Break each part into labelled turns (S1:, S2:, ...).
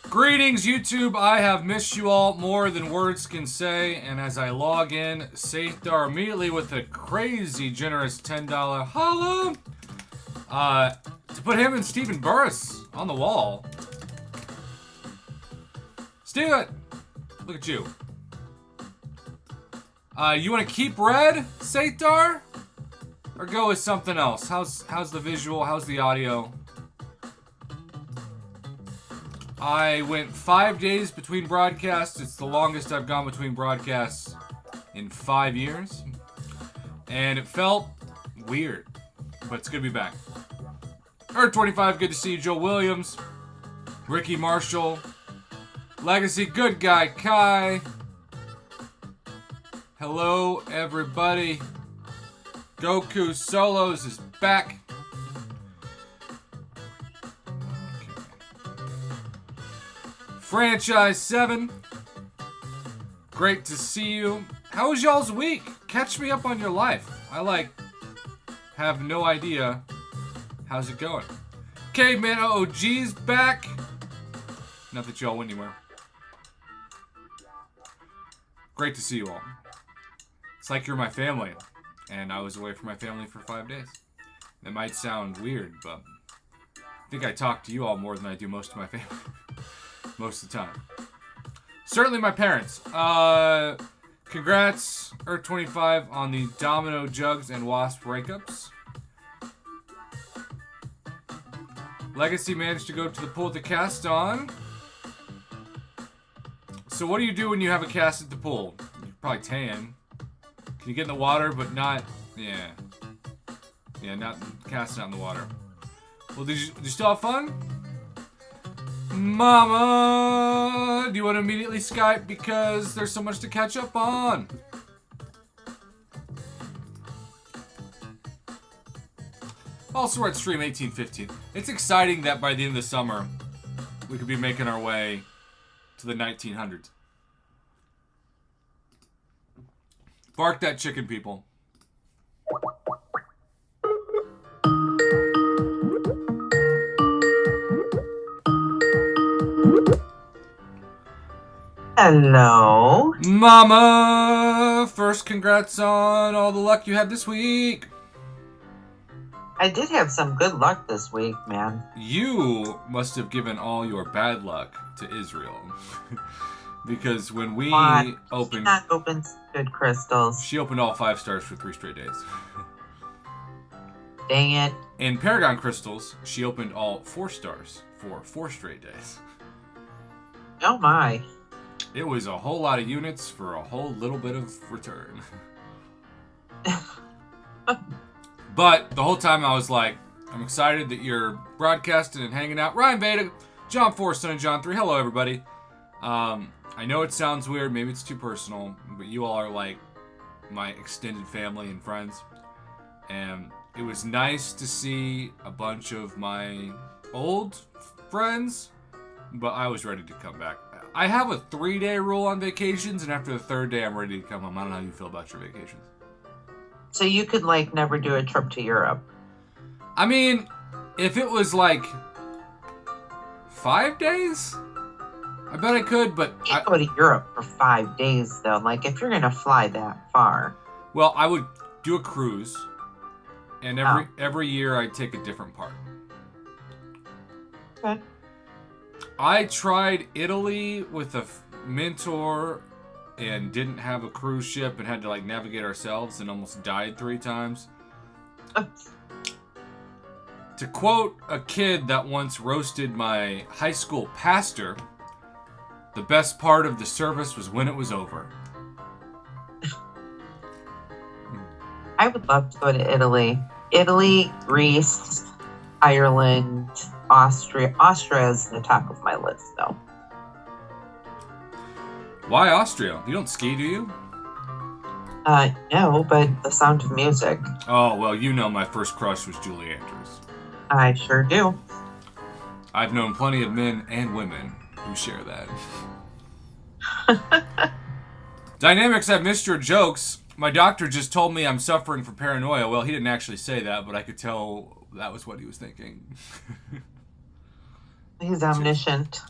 S1: Greetings, YouTube. I have missed you all more than words can say, and as I log in, Saithar immediately with a crazy generous $10 holla to put him and Stephen Burris on the wall. Steven, look at you. You want to keep red, Saithar, or go with something else? How's the visual? How's the audio? I went 5 days between broadcasts. It's the longest I've gone between broadcasts in 5 years. And it felt weird, but it's good to be back. Earth25, good to see you. Joe Williams, Ricky Marshall, Legacy, good guy, Kai. Hello, everybody. Goku Solos is back. Franchise 7, great to see you. How was y'all's week? Catch me up on your life. I have no idea. How's it going? Caveman OOG's back. Not that y'all went anywhere. Great to see you all. It's like you're my family, and I was away from my family for 5 days. That might sound weird, but I think I talk to you all more than I do most of my family. Most of the time. Certainly my parents. Congrats, Earth25, on the Domino, Jugs, and Wasp breakups. Legacy managed to go to the pool to cast on. So what do you do when you have a cast at the pool? You probably tan. Can you get in the water, but not... Yeah. Yeah, not casting out in the water. Well, did you still have fun? Mama, do you want to immediately Skype because there's so much to catch up on? Also, we're at stream 1815. It's exciting that by the end of the summer, we could be making our way to the 1900s. Bark that chicken, people.
S2: Hello.
S1: Mama! First, congrats on all the luck you had this week.
S2: I did have some good luck this week, man.
S1: You must have given all your bad luck to Israel. Because when we opened...
S2: She not opened good crystals.
S1: She opened all 5 stars for 3 straight days.
S2: Dang it.
S1: In Paragon Crystals, she opened all 4 stars for 4 straight days.
S2: Oh my.
S1: It was a whole lot of units for a whole little bit of return. But the whole time I was like, I'm excited that you're broadcasting and hanging out. Ryan Veda, John 4, Son of John 3. Hello, everybody. I know it sounds weird. Maybe it's too personal. But you all are like my extended family and friends. And it was nice to see a bunch of my old friends. But I was ready to come back. I have a 3-day rule on vacations, and after the 3rd day, I'm ready to come home. I don't know how you feel about your vacations.
S2: So you could, never do a trip to Europe?
S1: I mean, if it was, 5 days, I bet I could, but...
S2: You can't go to Europe for 5 days, though. If you're going to fly that far.
S1: Well, I would do a cruise, and every year I'd take a different part.
S2: Okay.
S1: I tried Italy with a mentor and didn't have a cruise ship and had to navigate ourselves and almost died 3 times. To quote a kid that once roasted my high school pastor, the best part of the service was when it was over.
S2: I would love to go to Italy. Italy, Greece, Ireland, Austria. Austria is the top of my list, though.
S1: Why Austria? You don't ski, do you?
S2: No, but The Sound of Music.
S1: Oh, well, you know my first crush was Julie Andrews.
S2: I sure do.
S1: I've known plenty of men and women who share that. Dynamics, I've missed your jokes. My doctor just told me I'm suffering from paranoia. Well, he didn't actually say that, but I could tell that was what he was thinking.
S2: He's omniscient.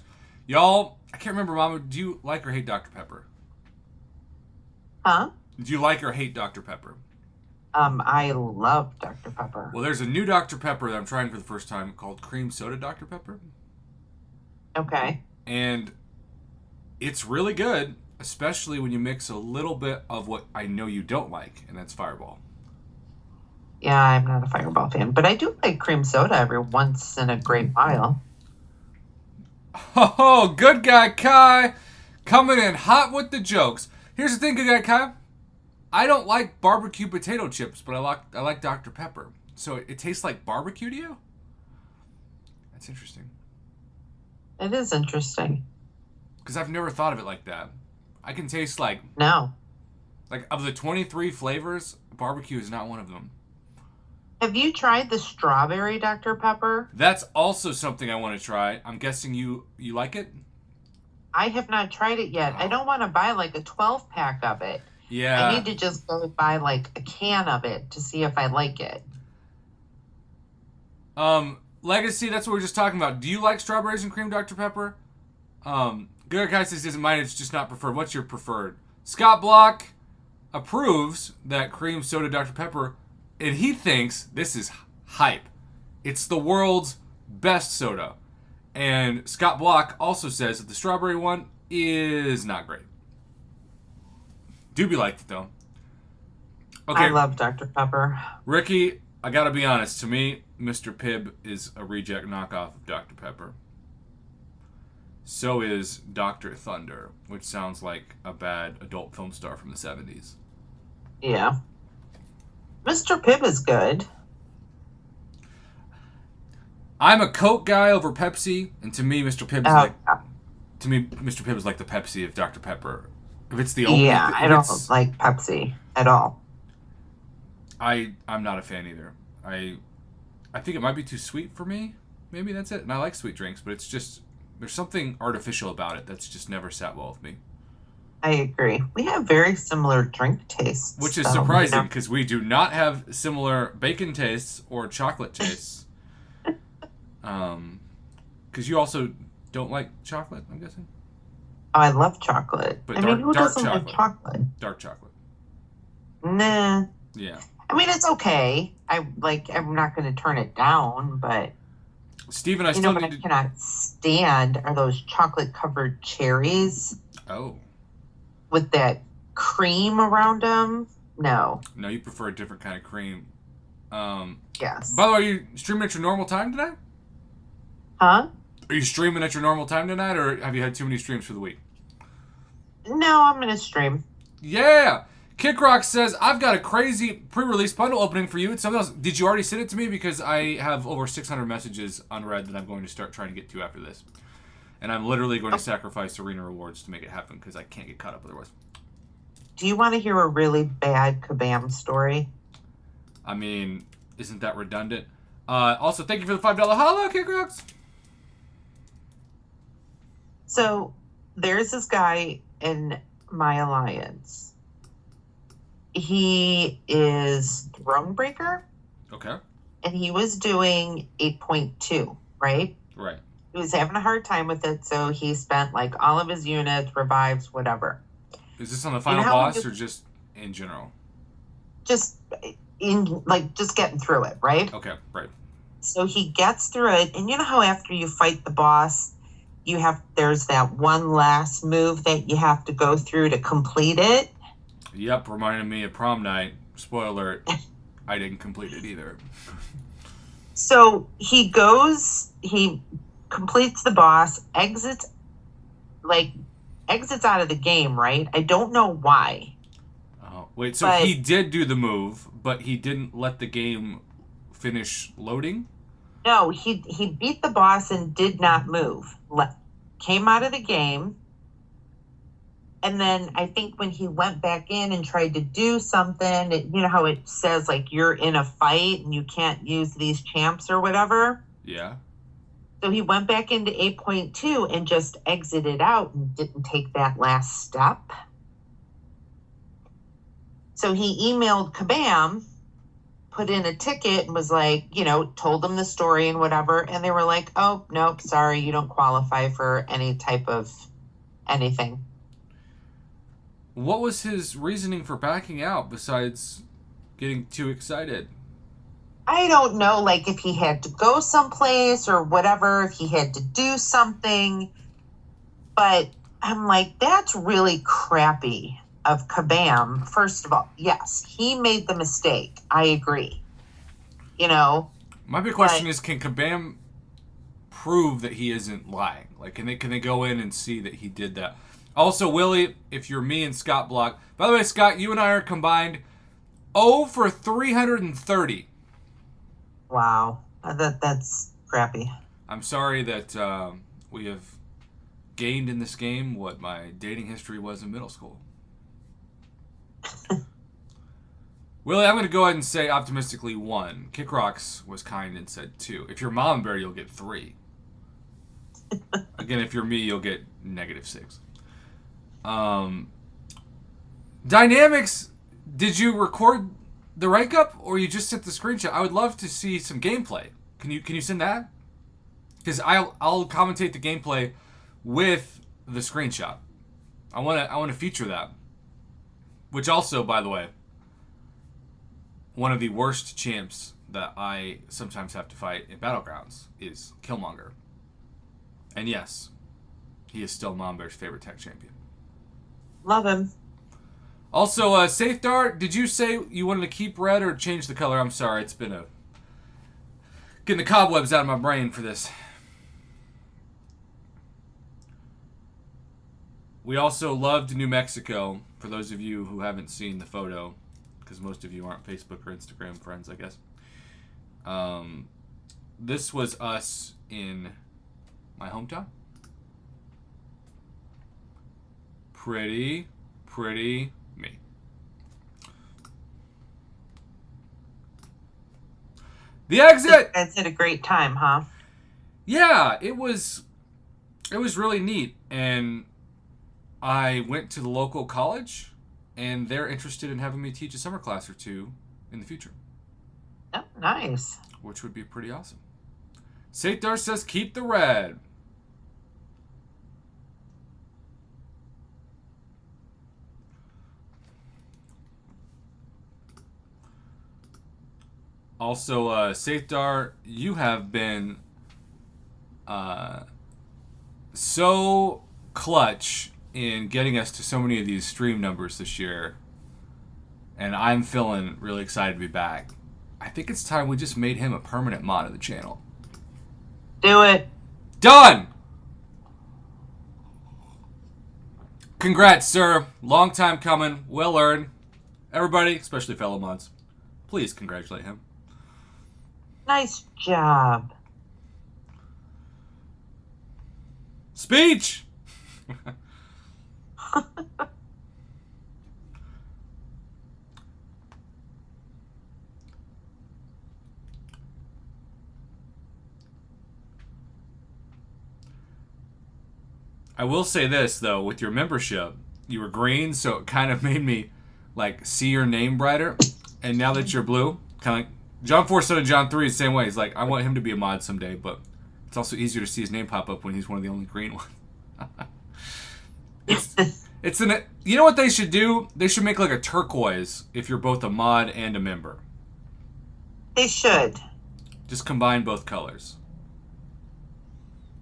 S1: Y'all, I can't remember, Mama. Do you like or hate Dr. Pepper?
S2: Huh?
S1: Do you like or hate Dr. Pepper?
S2: I love Dr. Pepper.
S1: Well, there's a new Dr. Pepper that I'm trying for the first time called Cream Soda Dr. Pepper.
S2: Okay.
S1: And it's really good, especially when you mix a little bit of what I know you don't like, and that's Fireball.
S2: Yeah, I'm not a Fireball fan, but I do like cream soda every once in a great while.
S1: Oh, good guy Kai coming in hot with the jokes. Here's the thing, good guy Kai. I don't like barbecue potato chips, but I like Dr. Pepper. So it tastes like barbecue to you? That's interesting.
S2: It is interesting.
S1: Because I've never thought of it like that. I can taste like of the 23 flavors, barbecue is not one of them.
S2: Have you tried the strawberry Dr. Pepper?
S1: That's also something I want to try. I'm guessing you like it?
S2: I have not tried it yet.
S1: Oh.
S2: I don't want to buy like a 12-pack of it.
S1: Yeah.
S2: I need to just go buy like a can of it to see if I like it.
S1: Legacy, that's what we were just talking about. Do you like strawberries and cream Dr. Pepper? Good guy says isn't mine, it's just not preferred. What's your preferred? Scott Block approves that cream soda Dr. Pepper, and he thinks this is hype. It's the world's best soda. And Scott Block also says that the strawberry one is not great. Doobie liked it though. Okay.
S2: I love Dr. Pepper.
S1: Ricky, I gotta be honest. To me, Mr. Pibb is a reject knockoff of Dr. Pepper. So is Dr. Thunder, which sounds like a bad adult film star from the 70s.
S2: Yeah. Mr. Pibb is good.
S1: I'm a Coke guy over Pepsi, and to me, Mr. Pibb is like the Pepsi of Dr. Pepper. If it's the only,
S2: yeah, I don't like Pepsi at all.
S1: I'm not a fan either. I think it might be too sweet for me. Maybe that's it. And I like sweet drinks, but it's just there's something artificial about it that's just never sat well with me.
S2: I agree. We have very similar drink tastes.
S1: Which is surprising because we do not have similar bacon tastes or chocolate tastes. Because you also don't like chocolate, I'm guessing?
S2: Oh, I love chocolate.
S1: But
S2: who
S1: dark
S2: doesn't like chocolate?
S1: Dark chocolate.
S2: Nah.
S1: Yeah.
S2: I mean, it's okay. I'm not going to turn it down, but...
S1: Steven, I still need
S2: I cannot stand are those chocolate-covered cherries.
S1: Oh.
S2: With that cream around them. No.
S1: No, you prefer a different kind of cream.
S2: Yes.
S1: By the way, are you streaming at your normal time tonight?
S2: Huh?
S1: Are you streaming at your normal time tonight, or have you had too many streams for the week?
S2: No, I'm going to stream.
S1: Yeah! Kickrock says, I've got a crazy pre-release bundle opening for you. It's something else. Did you already send it to me? Because I have over 600 messages unread that I'm going to start trying to get to after this. And I'm literally going to sacrifice arena rewards to make it happen because I can't get caught up otherwise.
S2: Do you want to hear a really bad Kabam story?
S1: I mean, isn't that redundant? Also, thank you for the $5 holla, Kickrocks.
S2: So, there's this guy in my alliance. He is Thronebreaker.
S1: Okay.
S2: And he was doing 8.2, right?
S1: Right.
S2: He was having a hard time with it, so he spent like all of his units, revives, whatever.
S1: Is this on the final boss or just in general?
S2: Just getting through it, right?
S1: Okay, right.
S2: So he gets through it, and you know how after you fight the boss, there's that one last move that you have to go through to complete it?
S1: Yep, reminded me of prom night. Spoiler alert, I didn't complete it either.
S2: So he completes the boss, exits out of the game, right? I don't know why.
S1: Oh, wait, so he did do the move, but he didn't let the game finish loading?
S2: No, he beat the boss and did not move. Came out of the game. And then I think when he went back in and tried to do something, you know how it says, like, you're in a fight and you can't use these champs or whatever?
S1: Yeah.
S2: So he went back into 8.2 and just exited out and didn't take that last step. So he emailed Kabam put in a ticket and was like, told them the story and whatever. And they were like, oh, nope, sorry, you don't qualify for any type of anything.
S1: What was his reasoning for backing out besides getting too excited?
S2: I don't know, like if he had to go someplace or whatever, if he had to do something. But I'm like, that's really crappy of Kabam. First of all, yes, he made the mistake. I agree.
S1: My big question is, can Kabam prove that he isn't lying? Like, can they go in and see that he did that? Also, Willie, if you're me and Scott Block. By the way, Scott, you and I are combined 0 for 330.
S2: Wow. That's crappy.
S1: I'm sorry that we have gained in this game what my dating history was in middle school. Willie, I'm going to go ahead and say optimistically 1. Kick Rocks was kind and said 2. If you're Mom Bear, you'll get 3. Again, if you're me, you'll get -6. Dynamics, did you record the rank up or you just sent the screenshot? I would love to see some gameplay. Can you send that? Because I'll commentate the gameplay with the screenshot. I want to feature that. Which also, by the way, one of the worst champs that I sometimes have to fight in Battlegrounds is Killmonger. And yes, he is still Mom Bear's favorite tech champion.
S2: Love him.
S1: Also, Safe Dart, did you say you wanted to keep red or change the color? I'm sorry, it's been getting the cobwebs out of my brain for this. We also loved New Mexico, for those of you who haven't seen the photo, because most of you aren't Facebook or Instagram friends, I guess. This was us in my hometown. Pretty me. The exit!
S2: You guys had a great time, huh?
S1: Yeah, it was really neat. And I went to the local college, and they're interested in having me teach a summer class or 2 in the future.
S2: Oh, nice.
S1: Which would be pretty awesome. Satar says, keep the red. Also, Satar, you have been so clutch in getting us to so many of these stream numbers this year. And I'm feeling really excited to be back. I think it's time we just made him a permanent mod of the channel.
S2: Do it.
S1: Done! Congrats, sir. Long time coming. Well earned. Everybody, especially fellow mods, please congratulate him.
S2: Nice job.
S1: Speech! I will say this, though, with your membership, you were green, so it kind of made me, like, see your name brighter. And now that you're blue, kind of like, John 4 said to John 3 the same way. He's like, I want him to be a mod someday, but it's also easier to see his name pop up when he's one of the only green ones. You know what they should do? They should make, like, a turquoise if you're both a mod and a member.
S2: They should.
S1: Just combine both colors.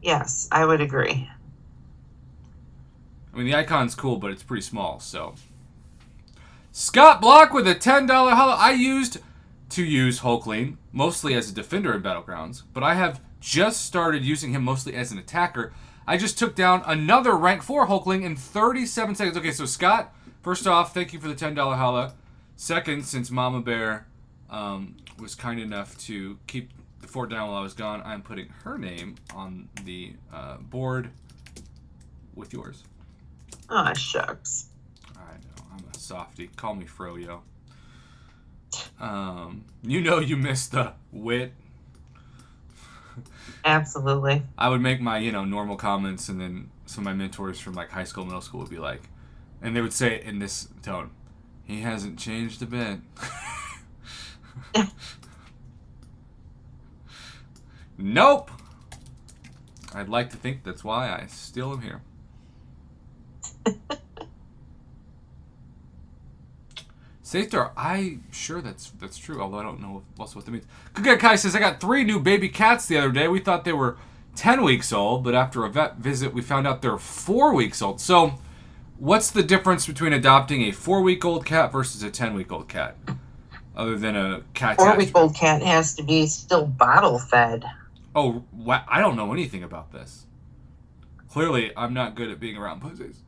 S2: Yes, I would agree.
S1: I mean, the icon's cool, but it's pretty small, so. Scott Block with a $10 holla. I used to use Hulkling mostly as a defender in Battlegrounds, but I have just started using him mostly as an attacker. I just took down another rank 4 Hulkling in 37 seconds. Okay, so Scott, first off, thank you for the $10 holla. Second, since Mama Bear was kind enough to keep the fort down while I was gone, I'm putting her name on the board with yours.
S2: Aw, shucks.
S1: I know, I'm a softie. Call me Froyo. You know you missed the wit.
S2: Absolutely.
S1: I would make my, normal comments, and then some of my mentors from, like, high school, middle school would be like, and they would say it in this tone, he hasn't changed a bit. Nope. I'd like to think that's why I still am here. Safetar, I'm sure that's true, although I don't know also what that means. Good Guy Kai says, I got 3 new baby cats the other day. We thought they were 10 weeks old, but after a vet visit, we found out they're 4 weeks old. So, what's the difference between adopting a 4-week-old cat versus a 10-week-old cat? Other than a cat.
S2: 4-week-old cat has to be still bottle fed.
S1: Oh, I don't know anything about this. Clearly, I'm not good at being around pussies.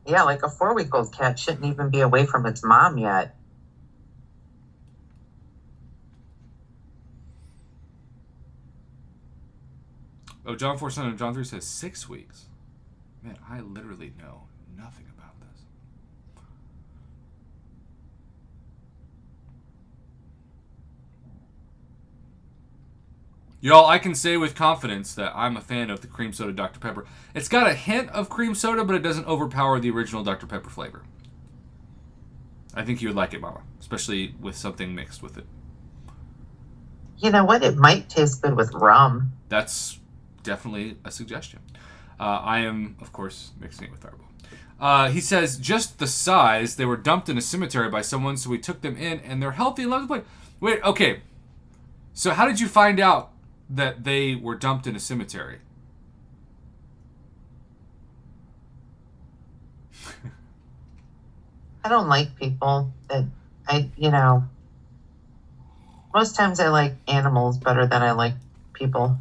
S2: Yeah, like a 4-week-old cat shouldn't even be away from its mom yet.
S1: Oh, John 4 son and John 3 says 6 weeks. Man, I literally know nothing about this. Y'all, I can say with confidence that I'm a fan of the cream soda Dr. Pepper. It's got a hint of cream soda, but it doesn't overpower the original Dr. Pepper flavor. I think you would like it, Mama, especially with something mixed with it.
S2: You know what? It might taste good with rum.
S1: That's definitely a suggestion. I am, of course, mixing it with Fireball. He says, just the size. They were dumped in a cemetery by someone, so we took them in, and they're healthy and love to play. Wait, okay. So how did you find out that they were dumped in a cemetery?
S2: I don't like people that most times I like animals better than I like people.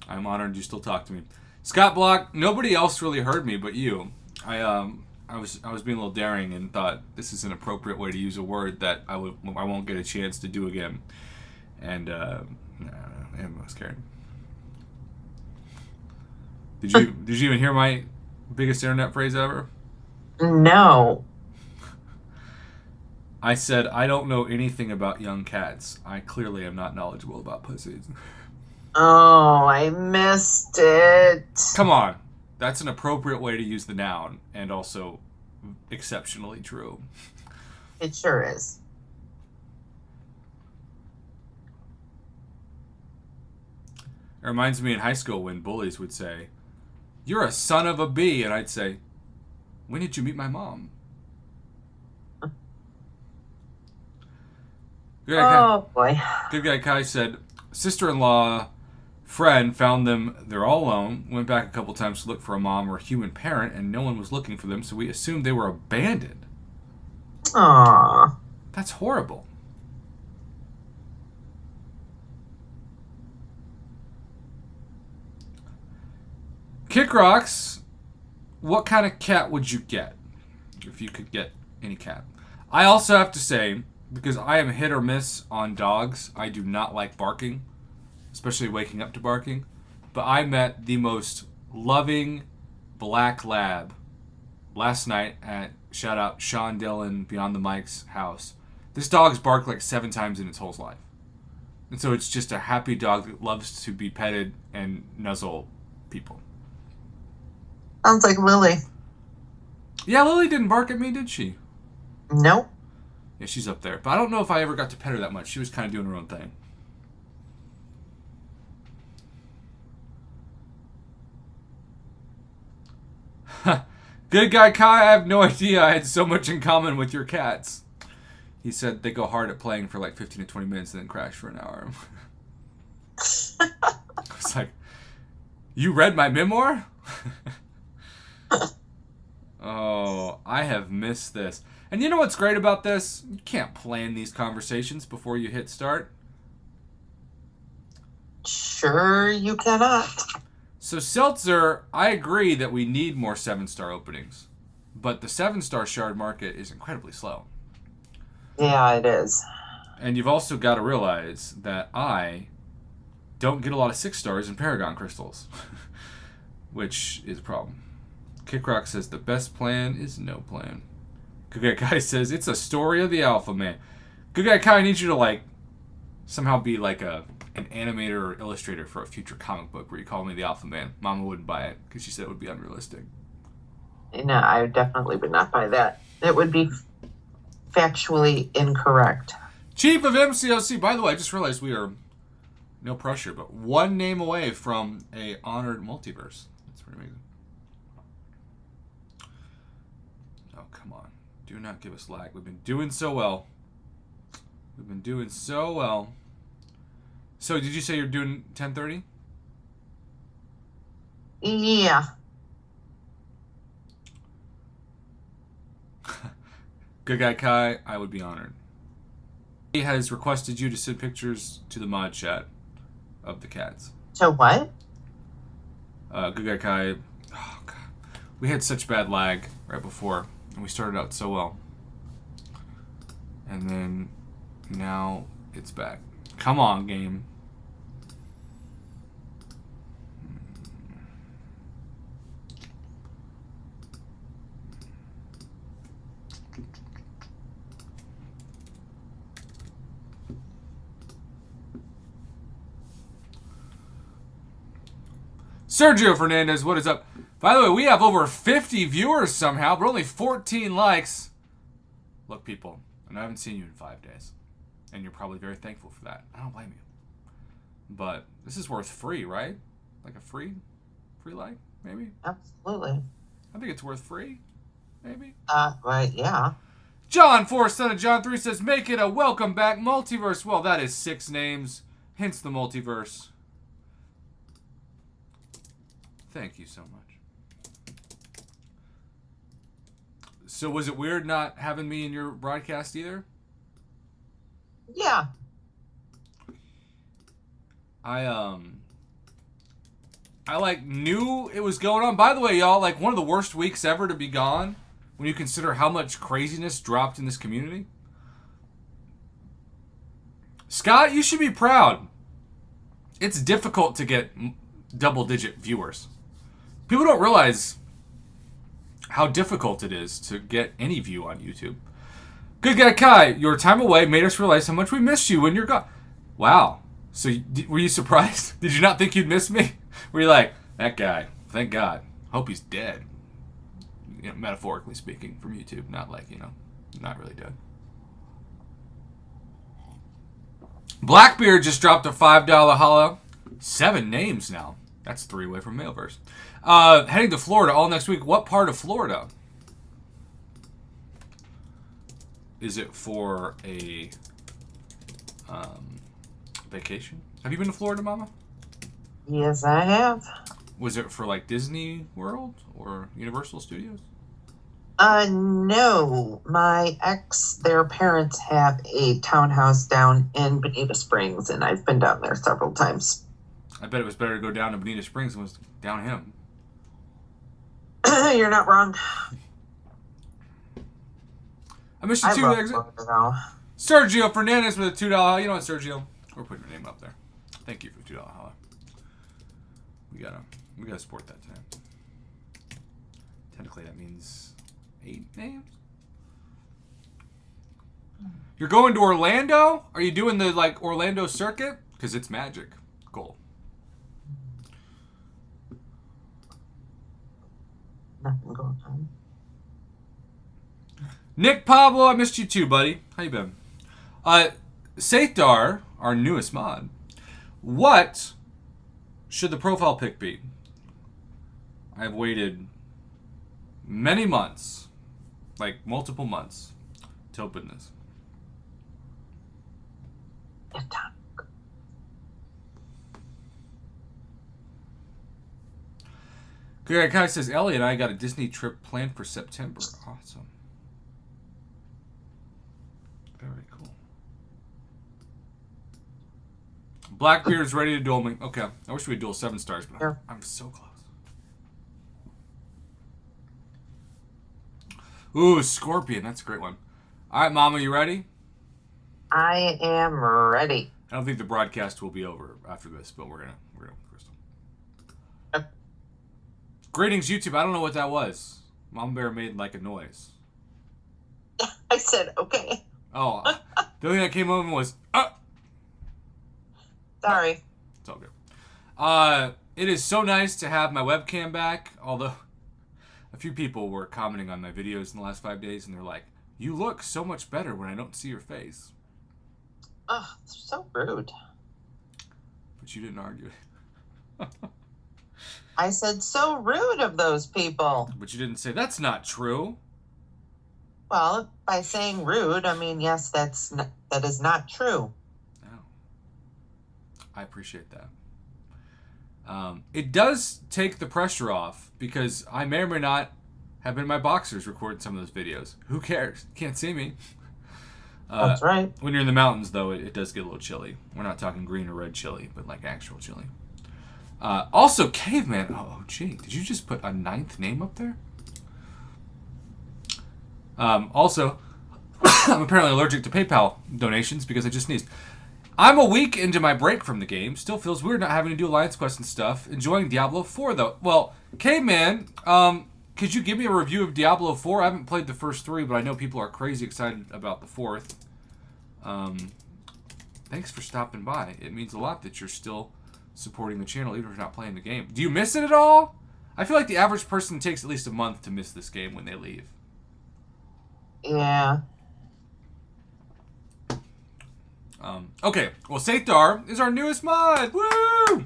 S1: I'm honored you still talk to me. Scott Block, nobody else really heard me but you. I was being a little daring and thought this is an appropriate way to use a word that I won't get a chance to do again. And I'm scared. Did you even hear my biggest internet phrase ever?
S2: No.
S1: I said, I don't know anything about young cats. I clearly am not knowledgeable about pussies.
S2: Oh, I missed it.
S1: Come on. That's an appropriate way to use the noun, and also exceptionally true.
S2: It sure is.
S1: It reminds me in high school when bullies would say, "You're a son of a bee," and I'd say, "When did you meet my mom?"
S2: Boy.
S1: Good Guy Kai said, sister-in-law friend found them, they're all alone, went back a couple times to look for a mom or a human parent, and no one was looking for them, so we assumed they were abandoned.
S2: Aww.
S1: That's horrible. Kick Rocks, what kind of cat would you get if you could get any cat? I also have to say, because I am hit or miss on dogs, I do not like barking, especially waking up to barking. But I met the most loving black lab last night at, shout out, Sean Dillon Beyond the Mic's house. This dog's barked like 7 times in its whole life. And so it's just a happy dog that loves to be petted and nuzzle people.
S2: Sounds like Lily.
S1: Yeah, Lily didn't bark at me, did she?
S2: Nope.
S1: Yeah, she's up there. But I don't know if I ever got to pet her that much. She was kind of doing her own thing. Good Guy Kai, I have no idea I had so much in common with your cats. He said they go hard at playing for like 15 to 20 minutes and then crash for an hour. I was like, you read my memoir? Oh, I have missed this. And you know what's great about this? You can't plan these conversations before you hit start.
S2: Sure you cannot.
S1: So Seltzer, I agree that we need more 7-star openings. But the 7-star shard market is incredibly slow.
S2: Yeah, it is.
S1: And you've also got to realize that I don't get a lot of 6 stars in Paragon crystals. Which is a problem. Kickrock says the best plan is no plan. Good Guy says it's a story of the Alpha Man. Good Guy Kai needs you to somehow be like an animator or illustrator for a future comic book where you call me the Alpha Man. Mama wouldn't buy it because she said it would be unrealistic.
S2: No, I definitely would not buy that. It would be factually incorrect.
S1: Chief of MCOC. By the way, I just realized we are, no pressure, but one name away from a honored multiverse. That's pretty amazing. Oh, come on. Do not give us lag. We've been doing so well. We've been doing so well. So, did you say you're doing 10:30?
S2: Yeah.
S1: Good guy Kai, I would be honored. He has requested you to send pictures to the mod chat of the cats.
S2: So what?
S1: Good guy Kai. Oh, God. We had such bad lag right before, and we started out so well. And then now it's back. Come on, game. Sergio Fernandez, what is up? By the way, we have over 50 viewers somehow, but only 14 likes. Look, people, and I haven't seen you in 5 days. And you're probably very thankful for that. I don't blame you. But this is worth free, right? Like a free like, maybe?
S2: Absolutely.
S1: I think it's worth free, maybe.
S2: Right, yeah.
S1: John 4, son of John 3 says, make it a welcome back multiverse. Well, that is 6 names, hence the multiverse. Thank you so much. So was it weird not having me in your broadcast either?
S2: Yeah.
S1: I like knew it was going on. By the way, y'all, like one of the worst weeks ever to be gone when you consider how much craziness dropped in this community. Scott, you should be proud. It's difficult to get double-digit viewers. People don't realize how difficult it is to get any view on YouTube. Good guy Kai, your time away made us realize how much we missed you when you're gone. Wow. So were you surprised? Did you not think you'd miss me? Were you like, that guy, thank God. Hope he's dead. You know, metaphorically speaking from YouTube, not like, you know, not really dead. Blackbeard just dropped a $5 hollow. 7 names now. That's 3 away from Mailverse. Heading to Florida all next week. What part of Florida? Is it for a vacation? Have you been to Florida, Mama?
S2: Yes, I have.
S1: Was it for like Disney World or Universal Studios?
S2: No. My their parents have a townhouse down in Bonita Springs, and I've been down there several times.
S1: I bet it was better to go down to Bonita Springs than was down him.
S2: You're not wrong.
S1: I missed you too, exit. Sergio Fernandez with a $2. You know what, Sergio? We're putting your name up there. Thank you for the $2 holla. We gotta support that today. Technically, that means 8 names. You're going to Orlando? Are you doing the like Orlando circuit? Because it's magic. Goal.
S2: Nothing going on.
S1: Nick Pablo, I missed you too, buddy. How you been? Saithar, our newest mod. What should the profile pic be? I've waited many months, like multiple months, to open this. Good guy says, Ellie and I got a Disney trip planned for September. Awesome. Very cool. Blackbeard's ready to duel me. Okay. I wish we'd duel 7 stars, but I'm so close. Ooh, Scorpion. That's a great one. All right, Mama, you ready?
S2: I am ready.
S1: I don't think the broadcast will be over after this, but we're gonna Crystal. Greetings, YouTube. I don't know what that was. Mom Bear made like a noise.
S2: I said, okay.
S1: Oh, the only thing that came over was,
S2: Sorry.
S1: It's all good. It is so nice to have my webcam back, although a few people were commenting on my videos in the last 5 days, and they're like, You look so much better when I don't see your face.
S2: Ugh, so rude.
S1: But you didn't argue.
S2: I said so rude of those people.
S1: But you didn't say, that's not true.
S2: Well, by saying rude, I mean, yes, that is not true.
S1: Oh. I appreciate that. It does take the pressure off because I may or may not have been in my boxers recording some of those videos. Who cares? Can't see me.
S2: That's right.
S1: When you're in the mountains, though, it does get a little chilly. We're not talking green or red chili, but like actual chili. Also, Caveman. Oh, gee. Did you just put a 9th name up there? Also, I'm apparently allergic to PayPal donations because I just sneezed. I'm a week into my break from the game. Still feels weird not having to do Alliance Quest and stuff. Enjoying Diablo 4, though. Well, Caveman, could you give me a review of Diablo 4? I haven't played the first 3, but I know people are crazy excited about the 4th. Thanks for stopping by. It means a lot that you're still supporting the channel, even if you're not playing the game. Do you miss it at all? I feel like the average person takes at least a month to miss this game when they leave.
S2: Yeah.
S1: Okay, well, Saithar is our newest mod. Woo!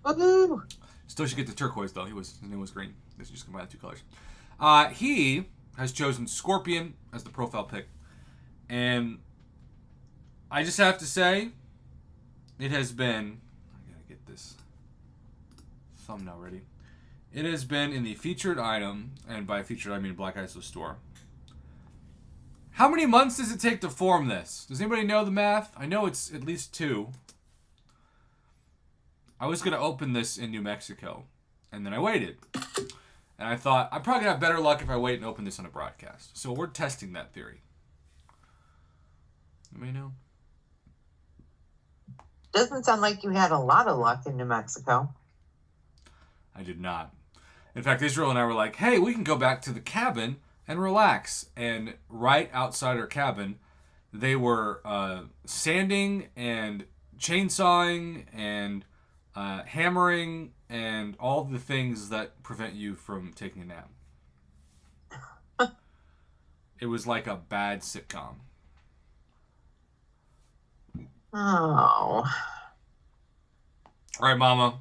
S2: Woohoo!
S1: Still should get the turquoise, though. His name was green. This just combine the 2 colors. He has chosen Scorpion as the profile pick. And I just have to say, it has been... I gotta get this thumbnail ready. It has been in the featured item, and by featured I mean Black ISO store. How many months does it take to form this? Does anybody know the math? I know it's at least 2. I was going to open this in New Mexico, and then I waited. And I thought, I'm probably going to have better luck if I wait and open this on a broadcast. So we're testing that theory. Anybody know?
S2: Doesn't sound like you had a lot of luck in New Mexico.
S1: I did not. In fact, Israel and I were like, hey, we can go back to the cabin and relax. And right outside our cabin, they were sanding and chainsawing and hammering and all the things that prevent you from taking a nap. It was like a bad sitcom.
S2: Oh.
S1: All right, Mama.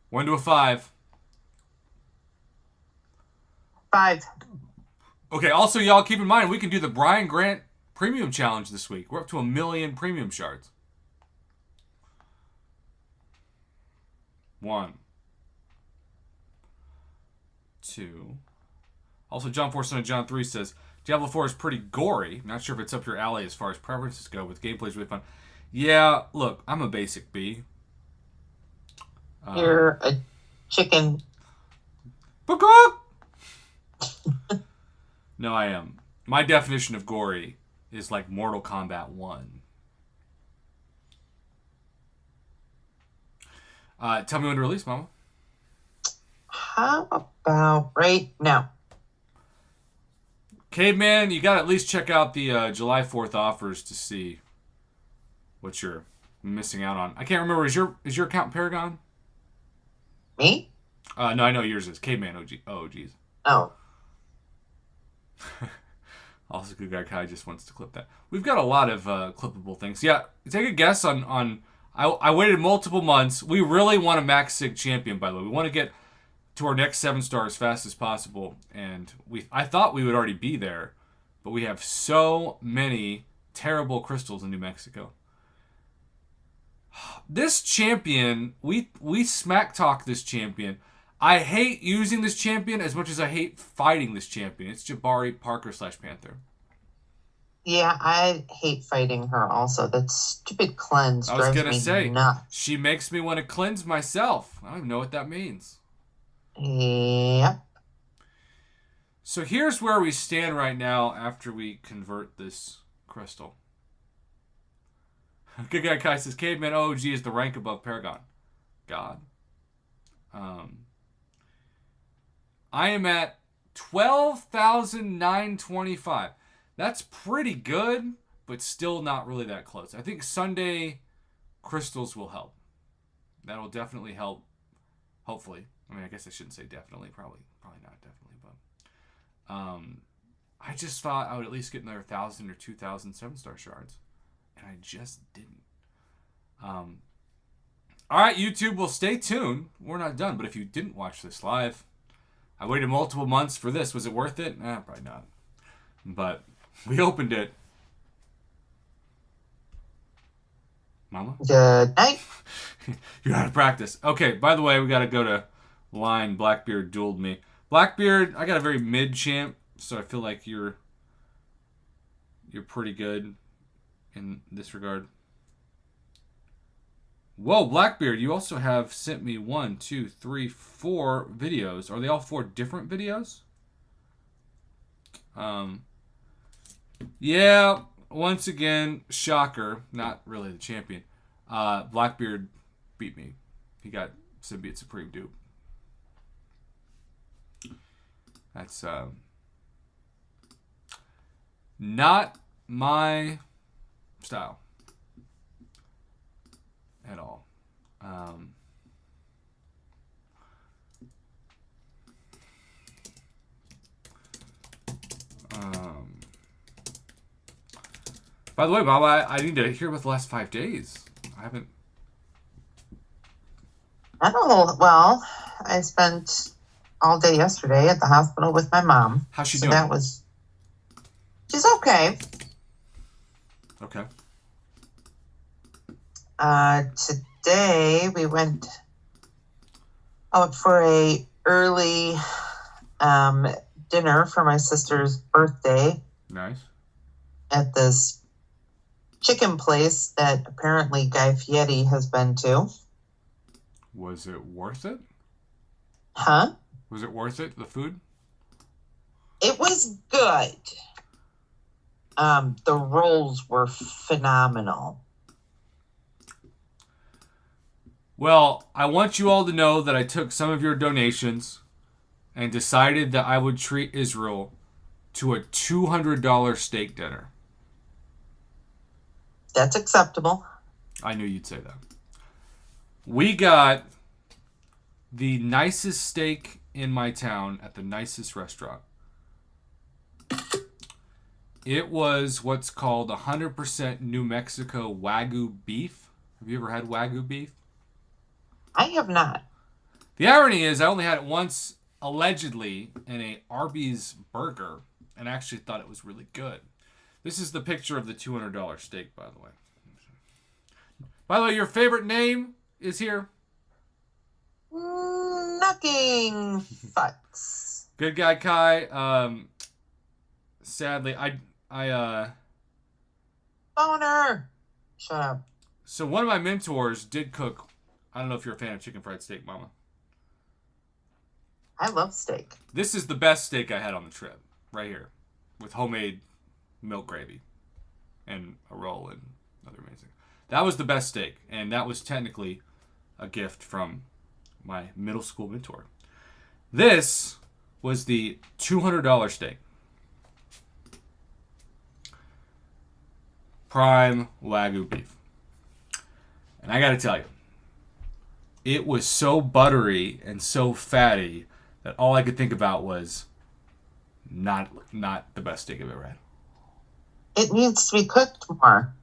S1: 1 to a 5.
S2: 5.
S1: Okay, also, y'all, keep in mind, we can do the Brian Grant Premium Challenge this week. We're up to 1 million premium shards. 1. 2. Also, John 4 Son of John 3 says, Diablo 4 is pretty gory. Not sure if it's up your alley as far as preferences go, but the gameplay's really fun. Yeah, look, I'm a basic B.
S2: You're a chicken.
S1: No, I am. My definition of gory is like Mortal Kombat 1. Tell me when to release, Mama.
S2: How about right now?
S1: Caveman, you got to at least check out the July 4th offers to see what you're missing out on. I can't remember. Is your account Paragon?
S2: Me?
S1: No, I know yours is. Caveman OG. Oh, geez.
S2: Oh.
S1: Also, Good Guy Kai just wants to clip that. We've got a lot of clippable things. Yeah, take a guess on I waited multiple months. We really want a Max Sig champion, by the way. We want to get to our next 7-star as fast as possible. And I thought we would already be there, but we have so many terrible crystals in New Mexico. This champion, we smack talk this champion. I hate using this champion as much as I hate fighting this champion. It's Jabari Parker / Panther.
S2: Yeah, I hate fighting her also. That stupid cleanse
S1: I was
S2: drives
S1: going to
S2: me
S1: say,
S2: nuts.
S1: she makes me want to cleanse myself. I don't even know what that means.
S2: Yep.
S1: So here's where we stand right now after we convert this crystal. Good Guy Kai says, Caveman OG is the rank above Paragon. God. I am at 12,925. That's pretty good, but still not really that close. I think Sunday crystals will help. That'll definitely help. Hopefully. I mean, I guess I shouldn't say definitely. Probably not definitely, but I just thought I would at least get another 1,000 or 2,000 7-star shards, and I just didn't. All right, YouTube, well, stay tuned. We're not done, but if you didn't watch this live, I waited multiple months for this. Was it worth it? Probably not. But we opened it. Mama?
S2: Good night.
S1: You're out of practice. Okay, by the way, we got to go to line. Blackbeard dueled me. Blackbeard, I got a very mid champ, so I feel like you're pretty good in this regard. Whoa, Blackbeard, you also have sent me 1, 2, 3, 4 videos. Are they all 4 different videos? Yeah, once again, shocker, not really the champion. Blackbeard beat me. He got Symbiote Supreme dupe. That's not my style at all. By the way, Bob, I need to hear about the last 5 days. I haven't.
S2: Well, I spent all day yesterday at the hospital with my mom.
S1: How's she
S2: so
S1: doing?
S2: She's okay.
S1: Okay.
S2: Today we went out for a early dinner for my sister's birthday.
S1: Nice.
S2: At this chicken place that apparently Guy Fieri has been to.
S1: Was it worth it?
S2: Huh?
S1: Was it worth it, the food?
S2: It was good. The rolls were phenomenal.
S1: Well, I want you all to know that I took some of your donations and decided that I would treat Israel to a $200 steak dinner.
S2: That's acceptable.
S1: I knew you'd say that. We got the nicest steak in my town at the nicest restaurant. It was what's called 100% New Mexico Wagyu beef. Have you ever had Wagyu beef?
S2: I have not.
S1: The irony is I only had it once, allegedly, in a Arby's burger, and actually thought it was really good. This is the picture of the $200 steak, by the way. By the way, your favorite name is here.
S2: Knocking fucks.
S1: Good guy, Kai. Sadly, I
S2: Boner. Shut up.
S1: So one of my mentors did cook. I don't know if you're a fan of chicken fried steak, Mama.
S2: I love steak.
S1: This is the best steak I had on the trip, right here, with homemade milk gravy and a roll and other amazing. That was the best steak, and that was technically a gift from my middle school mentor. This was the $200 steak. Prime Wagyu beef. And I gotta tell you, it was so buttery and so fatty that all I could think about was not the best steak I've ever had.
S2: It needs to be cooked more.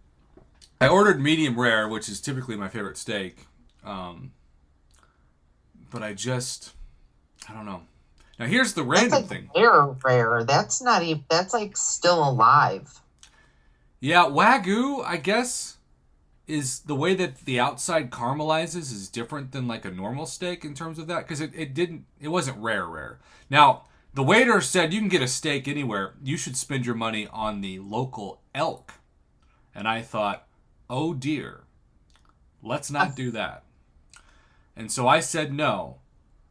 S1: I ordered medium rare, which is typically my favorite steak. But I don't know. Now here's the random thing.
S2: Rare. That's not even. That's like still alive.
S1: Yeah, Wagyu, I guess, is the way that the outside caramelizes is different than like a normal steak in terms of that, because it wasn't rare. Now, the waiter said you can get a steak anywhere. You should spend your money on the local elk. And I thought, oh dear, let's not do that. And so I said no,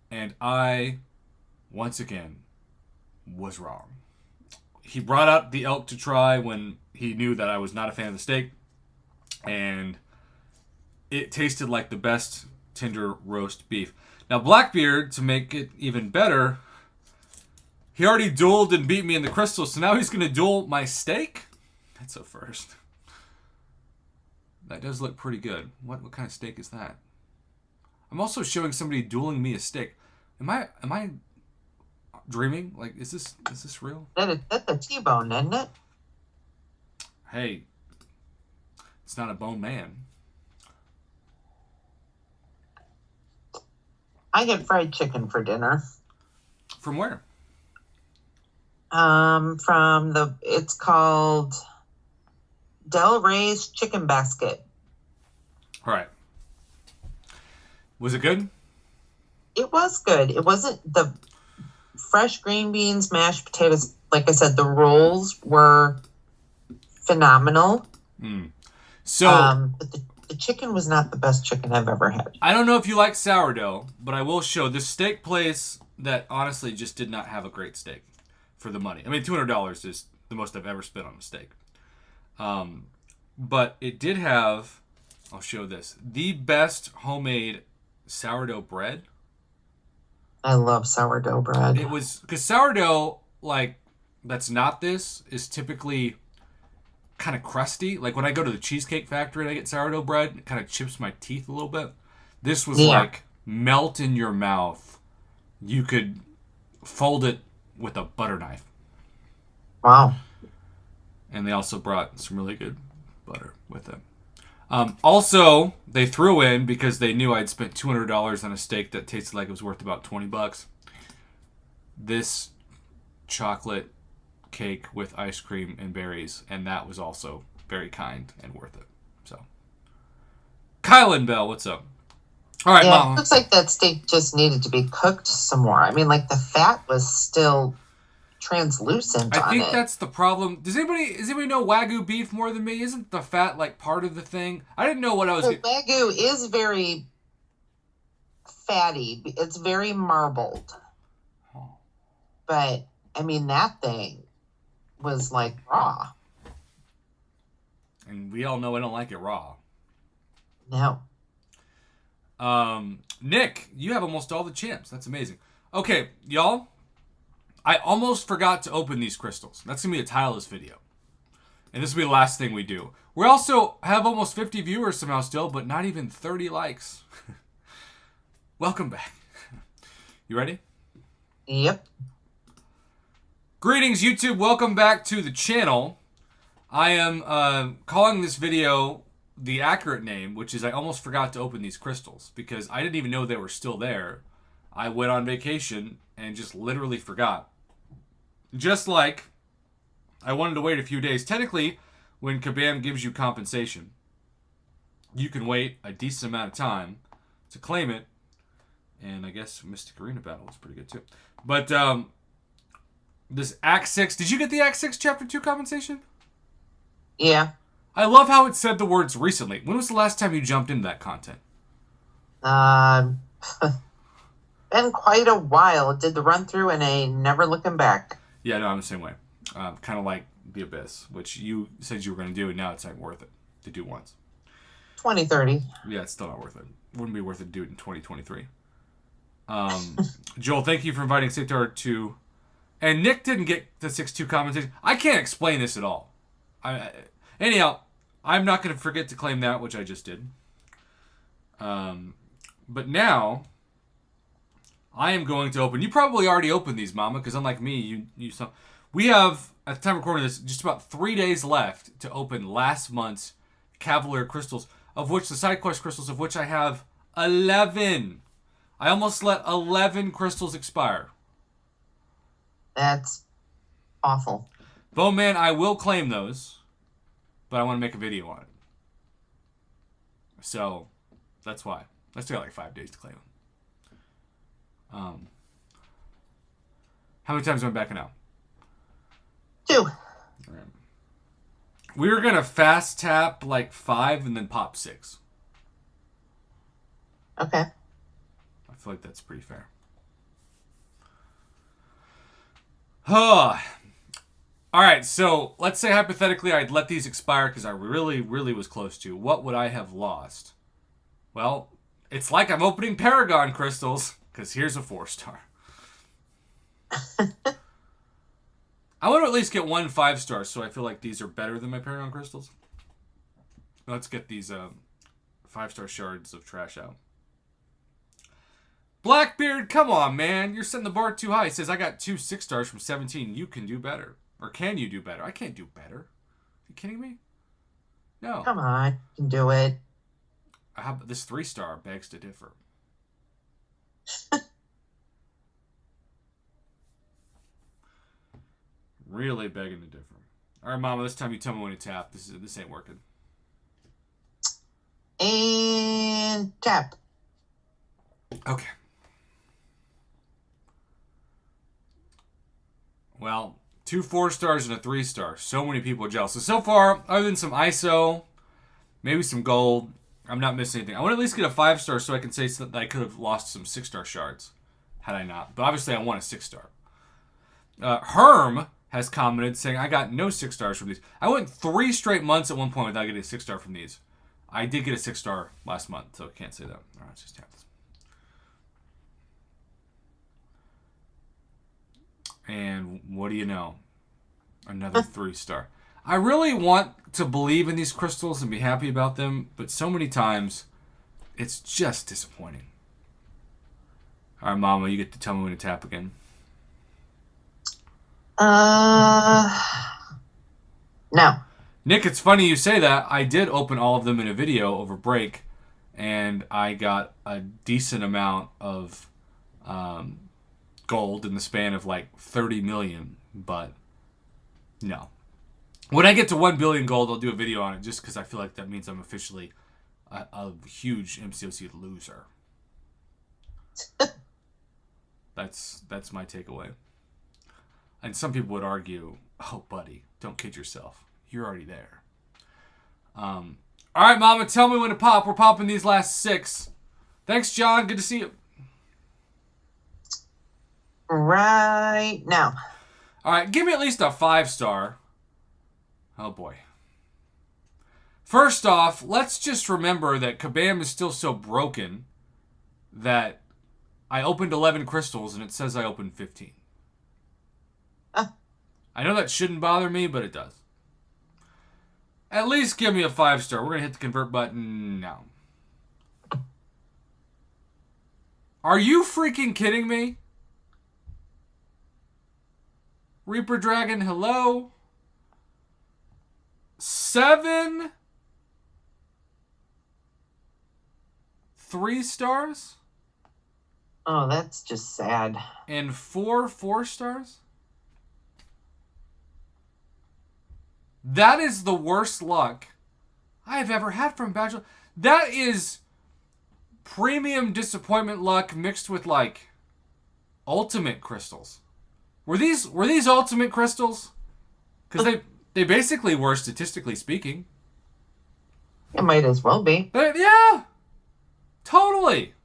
S1: and I, once again, was wrong. He brought out the elk to try when he knew that I was not a fan of the steak, and it tasted like the best tender roast beef. Now, Blackbeard, to make it even better, he already dueled and beat me in the crystal, so now he's going to duel my steak? That's a first. That does look pretty good. What kind of steak is that? I'm also showing somebody dueling me a steak. dreaming? Like, is this real?
S2: That's a T-bone, isn't it?
S1: Hey, it's not a bone man.
S2: I get fried chicken for dinner.
S1: From where?
S2: It's called Del Rey's Chicken Basket.
S1: All right. Was it good?
S2: It was good. It wasn't the fresh green beans, mashed potatoes. Like I said, the rolls were phenomenal.
S1: So,
S2: but the chicken was not the best chicken I've ever had.
S1: I don't know if you like sourdough, but I will show this steak place that honestly just did not have a great steak for the money. I mean, $200 is the most I've ever spent on a steak. But it did have, I'll show this, the best homemade sourdough bread.
S2: I love sourdough bread.
S1: It was, because sourdough, like, that's not this, is typically kind of crusty. Like, when I go to the Cheesecake Factory and I get sourdough bread, it kind of chips my teeth a little bit. This was like melt in your mouth. You could fold it with a butter knife.
S2: Wow.
S1: And they also brought some really good butter with it. Also, they threw in, because they knew I'd spent $200 on a steak that tasted like it was worth about $20, this chocolate cake with ice cream and berries, and that was also very kind and worth it. So, Kylan Bell, what's up? All right, Mama.
S2: It looks like that steak just needed to be cooked some more. I mean, like, the fat was still translucent on it.
S1: I think that's the problem. Does anybody know Wagyu beef more than me? Isn't the fat like part of the thing? I didn't know what I was.
S2: Wagyu is very fatty. It's very marbled. But I mean, that thing was like raw.
S1: And we all know I don't like it raw.
S2: No.
S1: Nick, you have almost all the champs. That's amazing. Okay, y'all. I almost forgot to open these crystals. That's going to be the title of this video. And this will be the last thing we do. We also have almost 50 viewers somehow still, but not even 30 likes. Welcome back. You ready?
S2: Yep.
S1: Greetings, YouTube. Welcome back to the channel. I am calling this video the accurate name, which is I almost forgot to open these crystals because I didn't even know they were still there. I went on vacation and just literally forgot. Just like I wanted to wait a few days. Technically, when Kabam gives you compensation, you can wait a decent amount of time to claim it. And I guess Mystic Arena Battle is pretty good too. But this Act 6, did you get the Act 6 Chapter 2 compensation?
S2: Yeah.
S1: I love how it said the words recently. When was the last time you jumped into that content?
S2: Been quite a while. Did the run through and a never looking back.
S1: Yeah, no, I'm the same way. Kind of like The Abyss, which you said you were going to do, and now it's not worth it to do once.
S2: 2030.
S1: Yeah, it's still not worth it. Wouldn't be worth it to do it in 2023. Joel, thank you for inviting Sitar to... And Nick didn't get the 6-2 commentation. I can't explain this at all. Anyhow, I'm not going to forget to claim that, which I just did. But now... I am going to open... You probably already opened these, Mama, because unlike me, you saw... We have, at the time of recording this, just about 3 days left to open last month's Cavalier Crystals, of which the side quest crystals, of which I have 11. I almost let 11 crystals expire.
S2: That's awful.
S1: Bone Man, I will claim those, but I want to make a video on it. So, that's why. I still got like 5 days to claim them. How many times am I backing out?
S2: 2.
S1: Right. We were going to fast tap like 5 and then pop 6.
S2: Okay.
S1: I feel like that's pretty fair. All right, so let's say hypothetically I'd let these expire because I really, really was close to. What would I have lost? Well, it's like I'm opening Paragon crystals because here's a 4-star. I want to at least get 1 5-star, so I feel like these are better than my Paragon crystals. Let's get these 5-star shards of trash out. Blackbeard, come on, man. You're setting the bar too high. He says, I got 2 6-stars from 17. You can do better. Or can you do better? I can't do better. Are you kidding me? No.
S2: Come on, you can do it.
S1: How about this 3-star begs to differ? Really begging to differ. All right, Mama, this time you tell me when to tap. This ain't working.
S2: And tap.
S1: Okay. Well, 2 4-stars and a 3-star. So many people are jealous. So far, other than some ISO, maybe some gold, I'm not missing anything. I want to at least get a 5-star so I can say that I could have lost some 6-star shards had I not. But obviously, I want a 6-star. Herm has commented saying, I got no 6-stars from these. I went 3 straight months at one point without getting a 6-star from these. I did get a 6-star last month, so I can't say that. All right, let's just tap this. And what do you know? Another 3-star. I really want to believe in these crystals and be happy about them, but so many times it's just disappointing. All right, Mama, you get to tell me when to tap again.
S2: No.
S1: Nick, it's funny you say that. I did open all of them in a video over break, and I got a decent amount of gold in the span of like 30 million, but no. When I get to 1 billion gold, I'll do a video on it just because I feel like that means I'm officially a huge MCOC loser. That's my takeaway. And some people would argue, oh, buddy, don't kid yourself. You're already there. All right, Mama, tell me when to pop. We're popping these last 6. Thanks, John. Good to see you.
S2: Right now.
S1: All right, give me at least a 5-star. Oh, boy. First off, let's just remember that Kabam is still so broken that I opened 11 crystals and it says I opened 15. I know that shouldn't bother me, but it does. At least give me a 5-star. We're going to hit the convert button now. Are you freaking kidding me? Reaper Dragon, hello? 7 3-stars?
S2: Oh, that's just sad.
S1: And 4 4-stars? That is the worst luck I have ever had from Bachelor. That is premium disappointment luck mixed with like ultimate crystals. Were these ultimate crystals? Because they basically were, statistically speaking.
S2: It might as well be.
S1: But yeah, totally.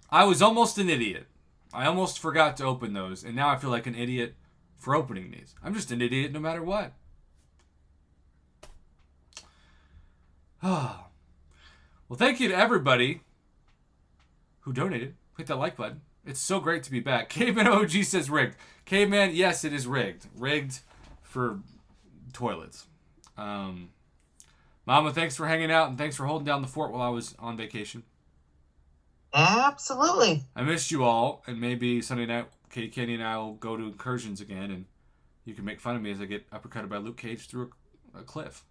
S1: I was almost an idiot. I almost forgot to open those, and now I feel like an idiot for opening these. I'm just an idiot no matter what. Well, thank you to everybody who donated. Hit that like button. It's so great to be back. Caveman OG says rigged. Caveman, yes, it is rigged. Rigged for toilets. Mama, thanks for hanging out, and thanks for holding down the fort while I was on vacation.
S2: Absolutely.
S1: I missed you all, and maybe Sunday night, Katie Kenny and I will go to incursions again, and you can make fun of me as I get uppercutted by Luke Cage through a cliff.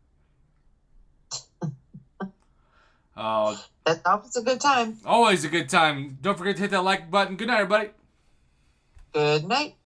S2: That's always a good time.
S1: Always a good time. Don't forget to hit that like button. Good night, everybody.
S2: Good night.